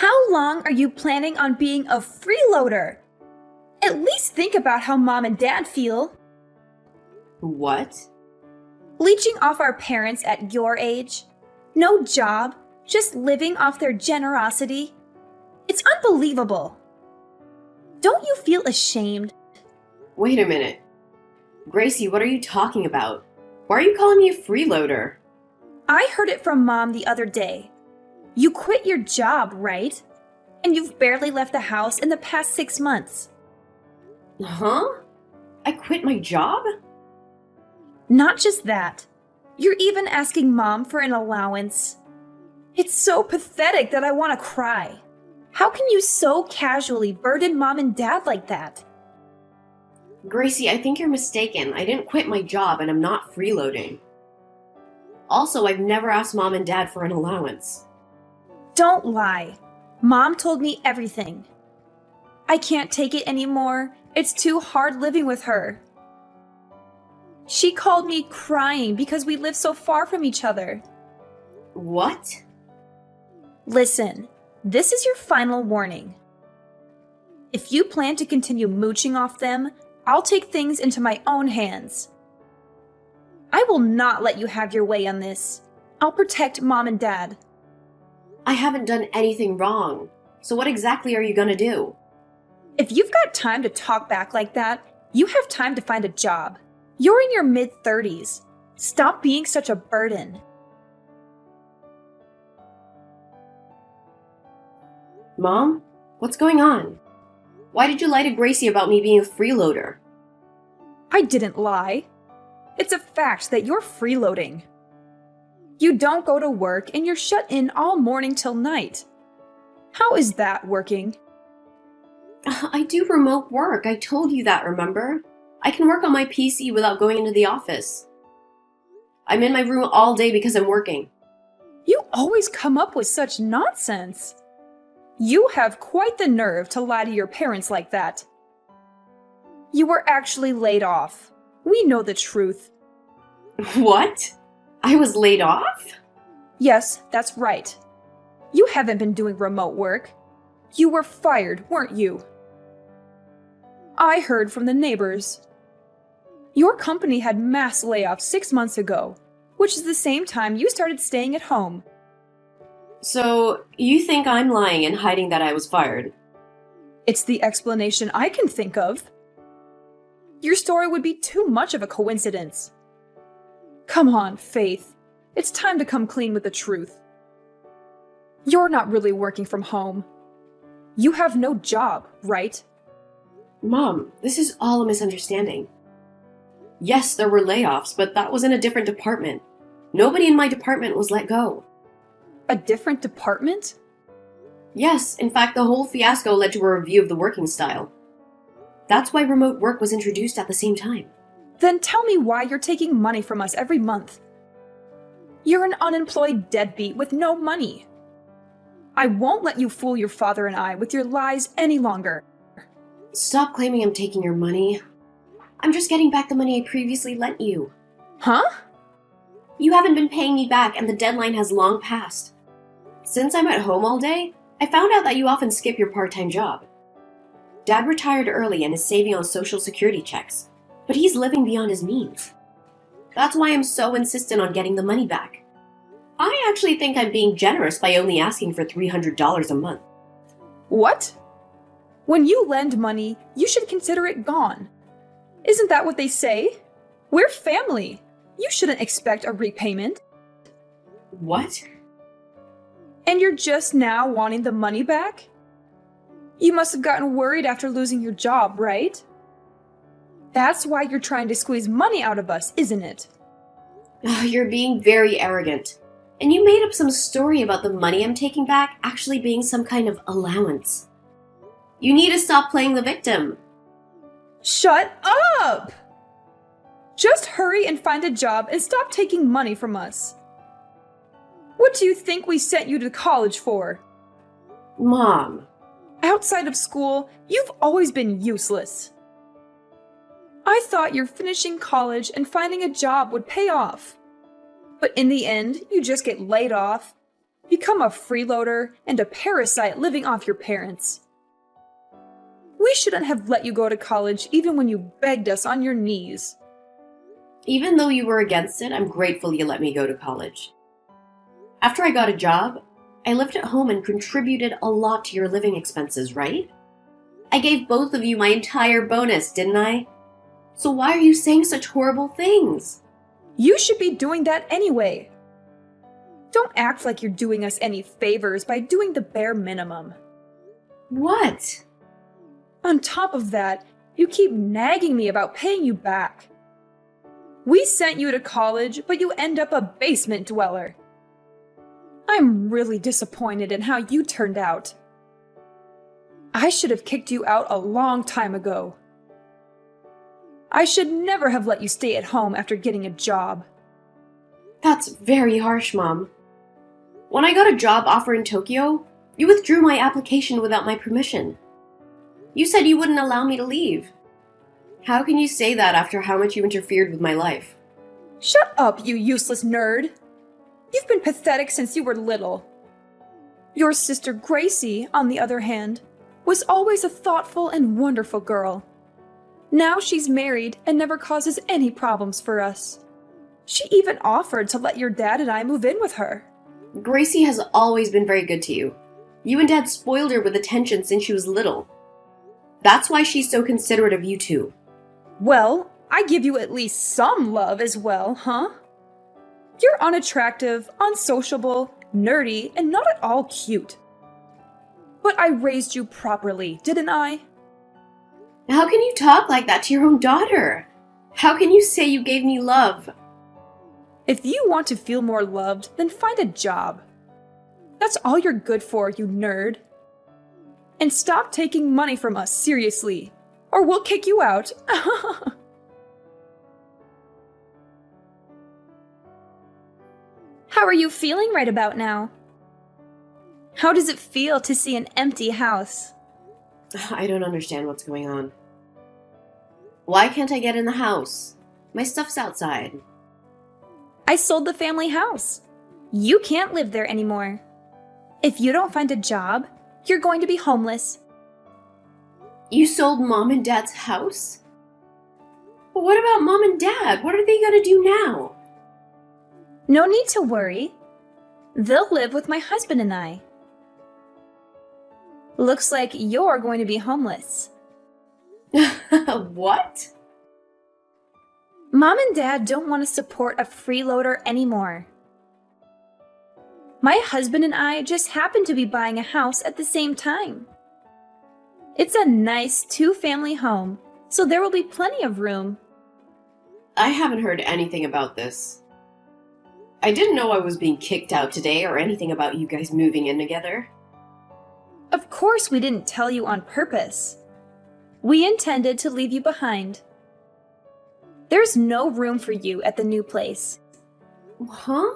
How long are you planning on being a freeloader? At least think about how mom and dad feel. What? Leeching off our parents at your age? No job, just living off their generosity? It's unbelievable. Don't you feel ashamed? Wait a minute. Gracie, what are you talking about? Why are you calling me a freeloader? I heard it from Mom the other day. You quit your job, right? And you've barely left the house in the past 6 months. Huh? I quit my job? Not just that. You're even asking Mom for an allowance. It's so pathetic that I want to cry. How can you so casually burden Mom and Dad like that? Gracie, I think you're mistaken. I didn't quit my job and I'm not freeloading. Also, I've never asked Mom and Dad for an allowance. Don't lie. Mom told me everything. I can't take it anymore. It's too hard living with her. She called me crying because we live so far from each other. What? Listen, this is your final warning. If you plan to continue mooching off them, I'll take things into my own hands. I will not let you have your way on this. I'll protect Mom and Dad. I haven't done anything wrong. So what exactly are you gonna do? If you've got time to talk back like that, you have time to find a job. You're in your mid-30s. Stop being such a burden. Mom? What's going on? Why did you lie to Gracie about me being a freeloader? I didn't lie. It's a fact that you're freeloading. You don't go to work and you're shut in all morning till night. How is that working? I do remote work. I told you that, remember? I can work on my PC without going into the office. I'm in my room all day because I'm working. You always come up with such nonsense. You have quite the nerve to lie to your parents like that. You were actually laid off. We know the truth. What? I was laid off? Yes, that's right. You haven't been doing remote work. You were fired, weren't you? I heard from the neighbors. Your company had mass layoffs 6 months ago, which is the same time you started staying at home. So, you think I'm lying and hiding that I was fired? It's the explanation I can think of. Your story would be too much of a coincidence. Come on, Faith. It's time to come clean with the truth. You're not really working from home. You have no job, right? Mom, this is all a misunderstanding. Yes, there were layoffs, but that was in a different department. Nobody in my department was let go. A different department? Yes, in fact, the whole fiasco led to a review of the working style. That's why remote work was introduced at the same time. Then tell me why you're taking money from us every month. You're an unemployed deadbeat with no money. I won't let you fool your father and I with your lies any longer. Stop claiming I'm taking your money. I'm just getting back the money I previously lent you. Huh? You haven't been paying me back and the deadline has long passed. Since I'm at home all day, I found out that you often skip your part-time job. Dad retired early and is saving on Social Security checks, but he's living beyond his means. That's why I'm so insistent on getting the money back. I actually think I'm being generous by only asking for $300 a month. What? When you lend money, you should consider it gone. Isn't that what they say? We're family. You shouldn't expect a repayment. What? And you're just now wanting the money back? You must have gotten worried after losing your job, right? That's why you're trying to squeeze money out of us, isn't it? You're being very arrogant. And you made up some story about the money I'm taking back actually being some kind of allowance. You need to stop playing the victim. Shut up! Just hurry and find a job and stop taking money from us. What do you think we sent you to college for? Mom. Outside of school, you've always been useless. I thought your finishing college and finding a job would pay off. But in the end, you just get laid off. become a freeloader and a parasite living off your parents. We shouldn't have let you go to college even when you begged us on your knees. Even though you were against it, I'm grateful you let me go to college. After I got a job, I lived at home and contributed a lot to your living expenses, right? I gave both of you my entire bonus, didn't I? So why are you saying such horrible things? You should be doing that anyway. Don't act like you're doing us any favors by doing the bare minimum. What? On top of that, you keep nagging me about paying you back. We sent you to college, but you end up a basement dweller. I'm really disappointed in how you turned out. I should have kicked you out a long time ago. I should never have let you stay at home after getting a job. That's very harsh, Mom. When I got a job offer in Tokyo, you withdrew my application without my permission. You said you wouldn't allow me to leave. How can you say that after how much you interfered with my life? Shut up, you useless nerd! You've been pathetic since you were little. Your sister Gracie, on the other hand, was always a thoughtful and wonderful girl. Now she's married and never causes any problems for us. She even offered to let your dad and I move in with her. Gracie has always been very good to you. You and Dad spoiled her with attention since she was little. That's why she's so considerate of you two. Well, I give you at least some love as well, huh? You're unattractive, unsociable, nerdy, and not at all cute. But I raised you properly, didn't I? How can you talk like that to your own daughter? How can you say you gave me love? If you want to feel more loved, then find a job. That's all you're good for, you nerd. And stop taking money from us seriously, or we'll kick you out. How are you feeling right about now? How does it feel to see an empty house? I don't understand what's going on. Why can't I get in the house? My stuff's outside. I sold the family house. You can't live there anymore. If you don't find a job, you're going to be homeless. You sold Mom and Dad's house? But what about Mom and Dad? What are they gonna do now? No need to worry. They'll live with my husband and I. Looks like you're going to be homeless. What? Mom and Dad don't want to support a freeloader anymore. My husband and I just happen to be buying a house at the same time. It's a nice two-family home, so there will be plenty of room. I haven't heard anything about this. I didn't know I was being kicked out today or anything about you guys moving in together. Of course we didn't tell you on purpose. We intended to leave you behind. There's no room for you at the new place. Huh?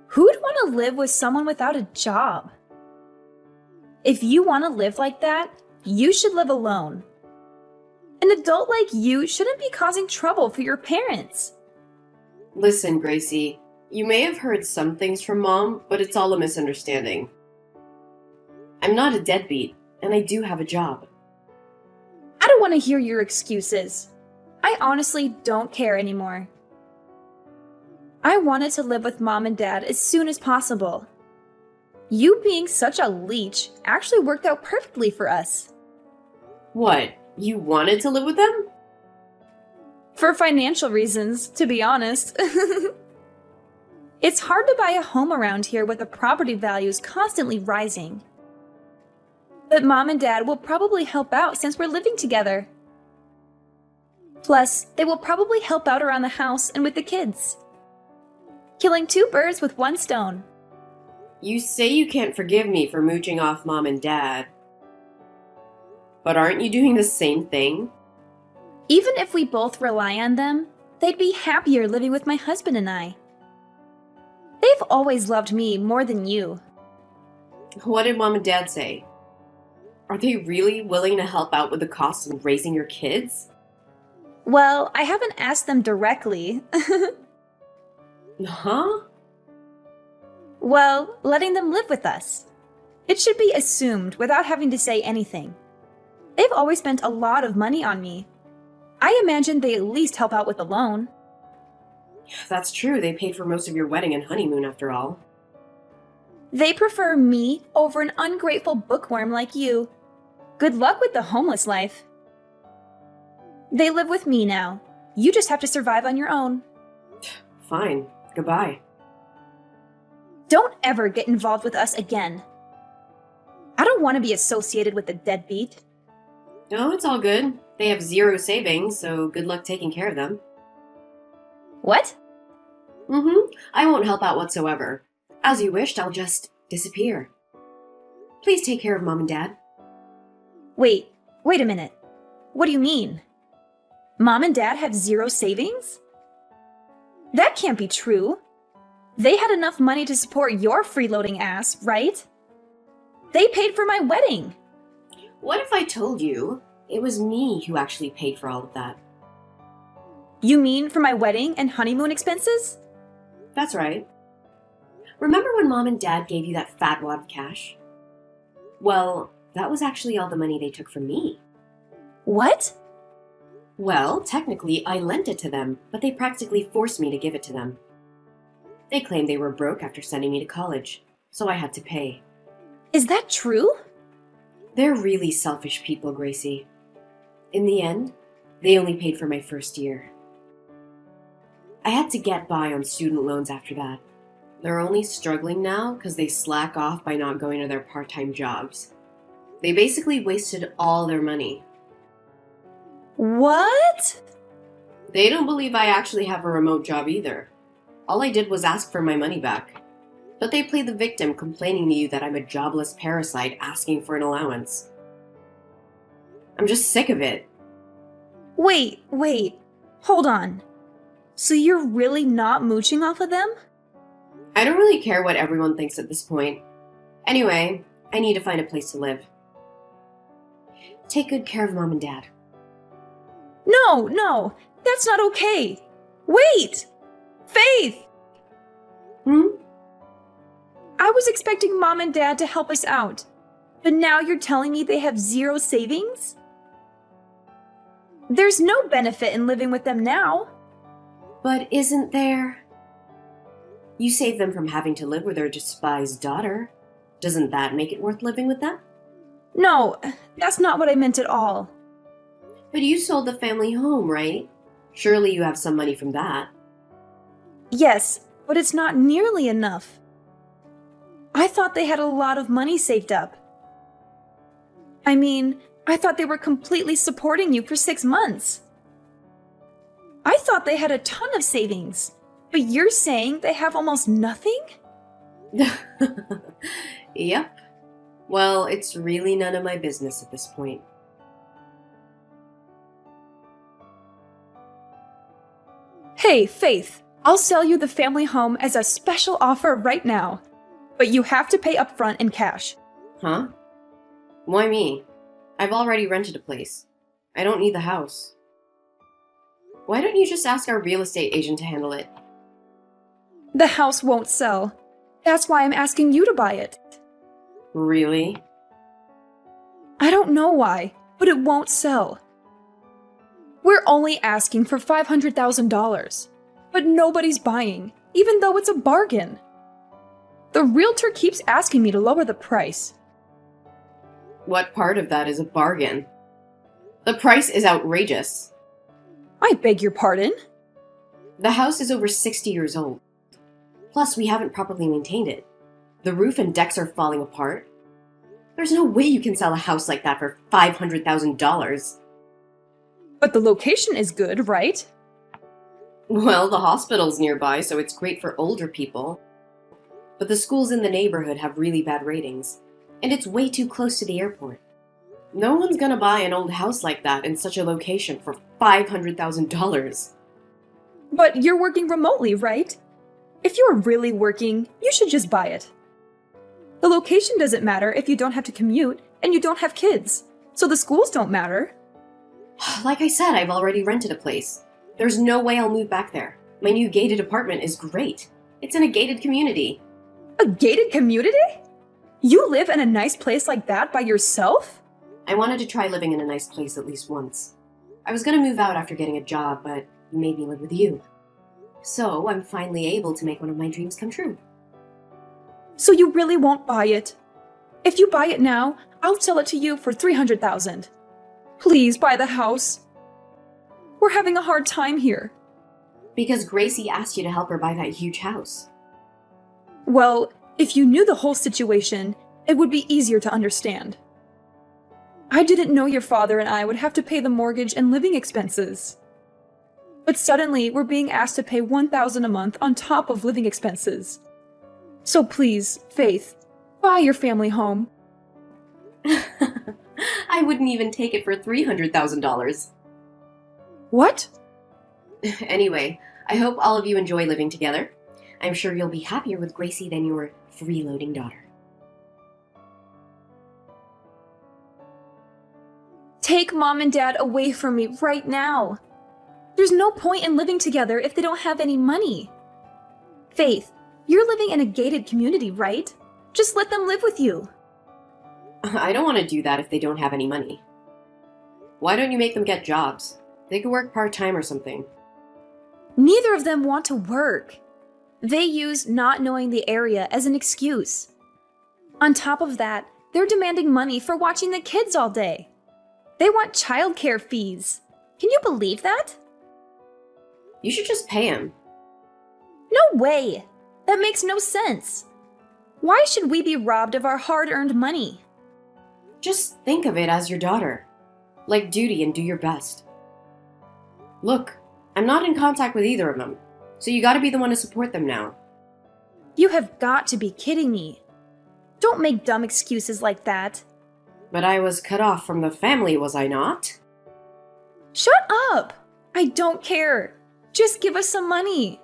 Who'd want to live with someone without a job? If you want to live like that, you should live alone. An adult like you shouldn't be causing trouble for your parents. Listen, Gracie, you may have heard some things from Mom, but it's all a misunderstanding. I'm not a deadbeat, and I do have a job. I don't want to hear your excuses. I honestly don't care anymore. I wanted to live with Mom and Dad as soon as possible. You being such a leech actually worked out perfectly for us. What? You wanted to live with them? For financial reasons, to be honest. It's hard to buy a home around here with the property values constantly rising. But Mom and Dad will probably help out since we're living together. Plus, they will probably help out around the house and with the kids. Killing two birds with one stone. You say you can't forgive me for mooching off Mom and Dad. But aren't you doing the same thing? Even if we both rely on them, they'd be happier living with my husband and I. They've always loved me more than you. What did Mom and Dad say? Are they really willing to help out with the cost of raising your kids? Well, I haven't asked them directly. Huh? Well, letting them live with us. It should be assumed without having to say anything. They've always spent a lot of money on me. I imagine they at least help out with the loan. That's true, they paid for most of your wedding and honeymoon after all. They prefer me over an ungrateful bookworm like you. Good luck with the homeless life. They live with me now. You just have to survive on your own. Fine. Goodbye. Don't ever get involved with us again. I don't want to be associated with the deadbeat. No, it's all good. They have zero savings, so good luck taking care of them. What? I won't help out whatsoever. As you wished, I'll just disappear. Please take care of Mom and Dad. Wait a minute. What do you mean? Mom and Dad have zero savings? That can't be true. They had enough money to support your freeloading ass, right? They paid for my wedding. What if I told you it was me who actually paid for all of that? You mean for my wedding and honeymoon expenses? That's right. Remember when Mom and Dad gave you that fat wad of cash? Well, that was actually all the money they took from me. What? Well, technically, I lent it to them, but they practically forced me to give it to them. They claimed they were broke after sending me to college, so I had to pay. Is that true? They're really selfish people, Gracie. In the end, they only paid for my first year. I had to get by on student loans after that. They're only struggling now because they slack off by not going to their part-time jobs. They basically wasted all their money. What? They don't believe I actually have a remote job either. All I did was ask for my money back. But they play the victim, complaining to you that I'm a jobless parasite asking for an allowance. I'm just sick of it. Wait. Hold on. So you're really not mooching off of them? I don't really care what everyone thinks at this point. Anyway, I need to find a place to live. Take good care of Mom and Dad. No, that's not okay. Wait! Faith! I was expecting Mom and Dad to help us out, but now you're telling me they have zero savings? There's no benefit in living with them now. But isn't there? You saved them from having to live with their despised daughter. Doesn't that make it worth living with them? No, that's not what I meant at all. But you sold the family home, right? Surely you have some money from that. Yes, but it's not nearly enough. I thought they had a lot of money saved up. I mean, I thought they were completely supporting you for 6 months. I thought they had a ton of savings, but you're saying they have almost nothing? Yep. Well, it's really none of my business at this point. Hey, Faith, I'll sell you the family home as a special offer right now. But you have to pay upfront in cash. Huh? Why me? I've already rented a place. I don't need the house. Why don't you just ask our real estate agent to handle it? The house won't sell. That's why I'm asking you to buy it. Really? I don't know why, but it won't sell. We're only asking for $500,000, but nobody's buying, even though it's a bargain. The realtor keeps asking me to lower the price. What part of that is a bargain? The price is outrageous. I beg your pardon? The house is over 60 years old. Plus, we haven't properly maintained it. The roof and decks are falling apart. There's no way you can sell a house like that for $500,000. But the location is good, right? Well, the hospital's nearby, so it's great for older people. But the schools in the neighborhood have really bad ratings, and it's way too close to the airport. No one's gonna buy an old house like that in such a location for $500,000. But you're working remotely, right? If you're really working, you should just buy it. The location doesn't matter if you don't have to commute and you don't have kids, so the schools don't matter. Like I said, I've already rented a place. There's no way I'll move back there. My new gated apartment is great. It's in a gated community. A gated community? You live in a nice place like that by yourself? I wanted to try living in a nice place at least once. I was gonna move out after getting a job, but you made me live with you. So I'm finally able to make one of my dreams come true. So you really won't buy it? If you buy it now, I'll sell it to you for $300,000. Please buy the house. We're having a hard time here. Because Gracie asked you to help her buy that huge house. Well, if you knew the whole situation, it would be easier to understand. I didn't know your father and I would have to pay the mortgage and living expenses. But suddenly, we're being asked to pay $1,000 a month on top of living expenses. So please, Faith, buy your family home. I wouldn't even take it for $300,000. What? Anyway, I hope all of you enjoy living together. I'm sure you'll be happier with Gracie than your freeloading daughter. Take Mom and Dad away from me right now. There's no point in living together if they don't have any money. Faith, you're living in a gated community, right? Just let them live with you. I don't want to do that if they don't have any money. Why don't you make them get jobs? They could work part-time or something. Neither of them want to work. They use not knowing the area as an excuse. On top of that, they're demanding money for watching the kids all day. They want childcare fees. Can you believe that? You should just pay him. No way! That makes no sense. Why should we be robbed of our hard-earned money? Just think of it as your daughter. Like duty and do your best. Look, I'm not in contact with either of them, so you gotta be the one to support them now. You have got to be kidding me. Don't make dumb excuses like that. But I was cut off from the family, was I not? Shut up! I don't care. Just give us some money.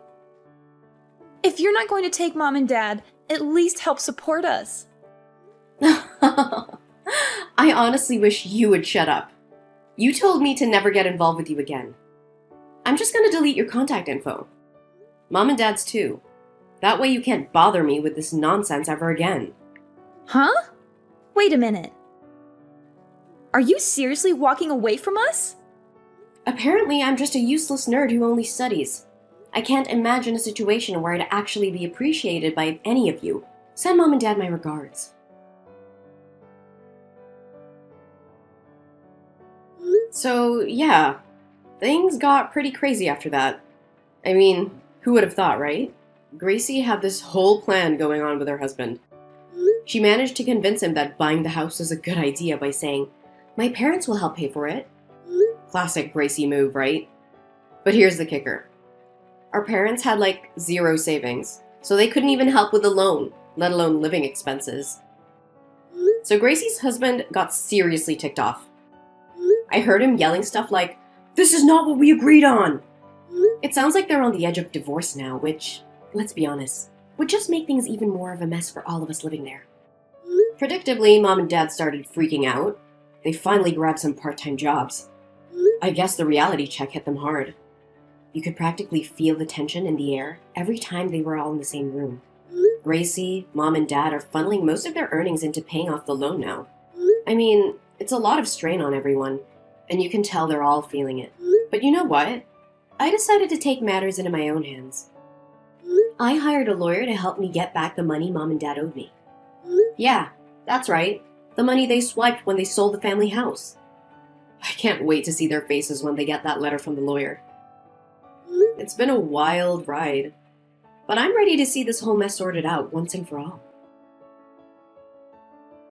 If you're not going to take Mom and Dad, at least help support us. I honestly wish you would shut up. You told me to never get involved with you again. I'm just gonna delete your contact info. Mom and Dad's too. That way you can't bother me with this nonsense ever again. Huh? Wait a minute. Are you seriously walking away from us? Apparently, I'm just a useless nerd who only studies. I can't imagine a situation where I'd actually be appreciated by any of you. Send Mom and Dad my regards. So, yeah, things got pretty crazy after that. I mean, who would have thought, right? Gracie had this whole plan going on with her husband. She managed to convince him that buying the house was a good idea by saying, "My parents will help pay for it." Classic Gracie move, right? But here's the kicker. Our parents had like zero savings, so they couldn't even help with the loan, let alone living expenses. So Gracie's husband got seriously ticked off. I heard him yelling stuff like, "This is not what we agreed on!" It sounds like they're on the edge of divorce now, which, let's be honest, would just make things even more of a mess for all of us living there. Predictably, Mom and Dad started freaking out. They finally grabbed some part-time jobs. I guess the reality check hit them hard. You could practically feel the tension in the air every time they were all in the same room. Gracie, Mom, and Dad are funneling most of their earnings into paying off the loan now. I mean, it's a lot of strain on everyone, and you can tell they're all feeling it. But you know what? I decided to take matters into my own hands. I hired a lawyer to help me get back the money Mom and Dad owed me. Yeah, that's right. The money they swiped when they sold the family house. I can't wait to see their faces when they get that letter from the lawyer. It's been a wild ride, but I'm ready to see this whole mess sorted out once and for all.